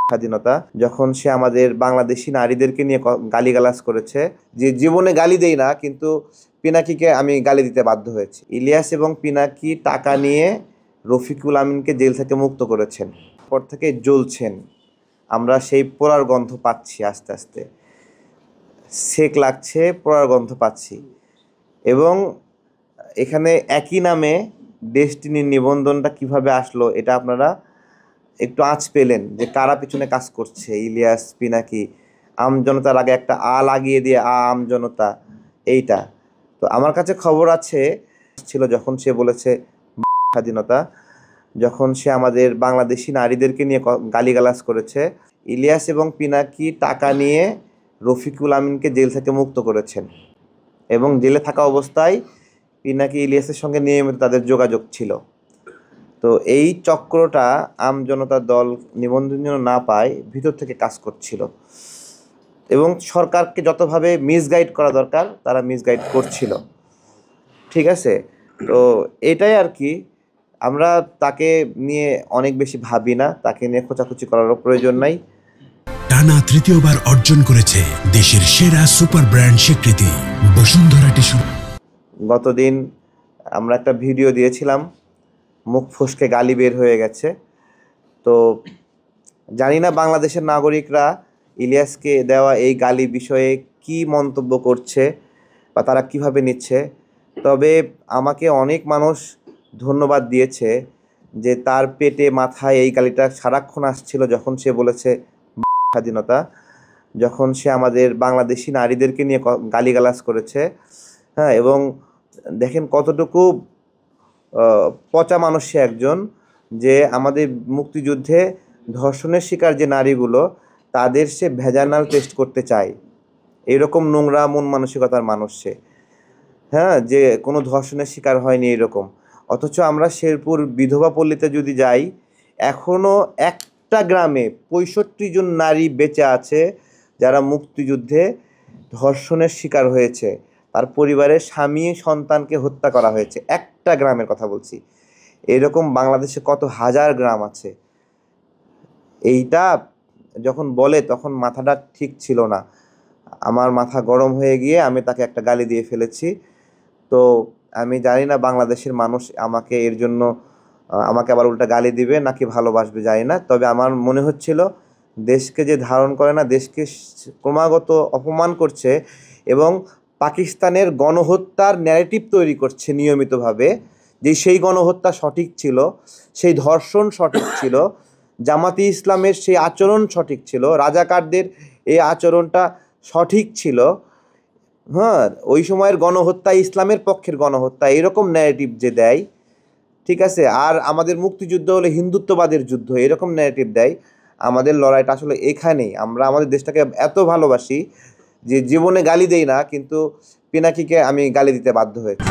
স্বাধীনতা যখন সে আমাদের বাংলাদেশি নারীদেরকে নিয়ে গালিগালাজ করেছে, যে জীবনে গালি দেই না কিন্তু পিনাকিকে আমি গালি দিতে বাধ্য হয়েছি। ইলিয়াস এবং পিনাকি টাকা নিয়ে রফিকুল আমিনকে জেল থেকে মুক্ত করেছেন, পর থেকে জ্বলছেন। আমরা সেই পোড়ার গন্ধ পাচ্ছি, আস্তে আস্তে সেক লাগছে, পোড়ার গন্ধ পাচ্ছি। এবং এখানে একই নামে ডেস্টিনির নিবন্ধনটা কিভাবে আসলো, এটা আপনারা একটু আঁচ পেলেন যে কারা পিছনে কাজ করছে। ইলিয়াস, পিনাকি, আমজনতার আগে একটা লাগিয়ে দিয়ে আমজনতা, এইটা। তো আমার কাছে খবর আছে ছিল যখন সে বলেছে স্বাধীনতা, যখন সে আমাদের বাংলাদেশি নারীদেরকে নিয়ে গালিগালাজ করেছে। ইলিয়াস এবং পিনাকি টাকা নিয়ে রফিকুল আমিনকে জেল থেকে মুক্ত করেছেন, এবং জেলে থাকা অবস্থায় পিনাকি ইলিয়াসের সঙ্গে নিয়মিত তাদের যোগাযোগ ছিল। তো এই চক্রটা আমজনতার দল নিবন্ধন যেন না পায় ভিতর থেকে কাজ করছিল, এবং সরকারকে যতভাবে মিসগাইড করা দরকার তারা মিসগাইড করছিল। ঠিক আছে, তো এটাই আর কি। আমরা তাকে নিয়ে অনেক বেশি ভাবি না, তাকে নিয়ে খোঁচাখুচি করারও প্রয়োজন নাই। টানা তৃতীয়বার অর্জন করেছে দেশের সেরা সুপার ব্র্যান্ড স্বীকৃতি বসুন্ধরা টিস্যু। গতদিন আমরা একটা ভিডিও দিয়েছিলাম, মুখ ফসকে গালি বের হয়ে গেছে। তো জানি না বাংলাদেশের নাগরিকরা ইলিয়াসকে দেওয়া এই গালি বিষয়ে কি মন্তব্য করছে বা তারা কিভাবে নিচ্ছে। তবে আমাকে অনেক মানুষ ধন্যবাদ দিয়েছে যে তার পেটে মাথায় এই গালিটা সারাক্ষণ আসছিল যখন সে বলেছে স্বাধীনতা, যখন সে আমাদের বাংলাদেশি নারীদেরকে নিয়ে গালিগালাজ করেছে। হ্যাঁ, এবং দেখেন কতটুকু পচা মানুষ সে একজন, যে আমাদের মুক্তিযুদ্ধে ধর্ষণের শিকার যে নারীগুলো তাদের সে ভেজানাল টেস্ট করতে চায়। এইরকম নোংরা মন মানসিকতার মানুষ সে। হ্যাঁ, যে কোনো ধর্ষণের শিকার হয়নি এরকম। অথচ আমরা শেরপুর বিধবা পল্লীতে যদি যাই, এখনও একটা গ্রামে 65 জন নারী বেঁচে আছে যারা মুক্তিযুদ্ধে ধর্ষণের শিকার হয়েছে, তার পরিবারের স্বামী সন্তানকে হত্যা করা হয়েছে। একটা গ্রামের কথা বলছি, এরকম বাংলাদেশে কত হাজার গ্রাম আছে। এইটা যখন বলে তখন মাথাটা ঠিক ছিল না, আমার মাথা গরম হয়ে গিয়ে আমি তাকে একটা গালি দিয়ে ফেলেছি। তো আমি জানি না বাংলাদেশের মানুষ আমাকে এর জন্য আমাকে আবার উল্টা গালি দিবে নাকি ভালোবাসবে জানি না। তবে আমার মনে হচ্ছিল দেশকে যে ধারণ করে না, দেশকে ক্রমাগত অপমান করছে এবং পাকিস্তানের গণহত্যার ন্যারেটিভ তৈরি করছে নিয়মিতভাবে, যে সেই গণহত্যা সঠিক ছিল, সেই ধর্ষণ সঠিক ছিল, জামাতি ইসলামের সেই আচরণ সঠিক ছিল, রাজাকারদের এই আচরণটা সঠিক ছিল। হ্যাঁ, ওই সময়ের গণহত্যা ইসলামের পক্ষের গণহত্যা, এরকম ন্যারেটিভ যে দেয়। ঠিক আছে, আর আমাদের মুক্তিযুদ্ধ হলে হিন্দুত্ববাদের যুদ্ধ, এরকম ন্যারেটিভ দেয়। আমাদের লড়াইটা আসলে এখানেই। আমরা আমাদের দেশটাকে এত ভালোবাসি যে জীবনে গালি দেই না কিন্তু পিনাকিকে আমি গালি দিতে বাধ্য হয়েছি।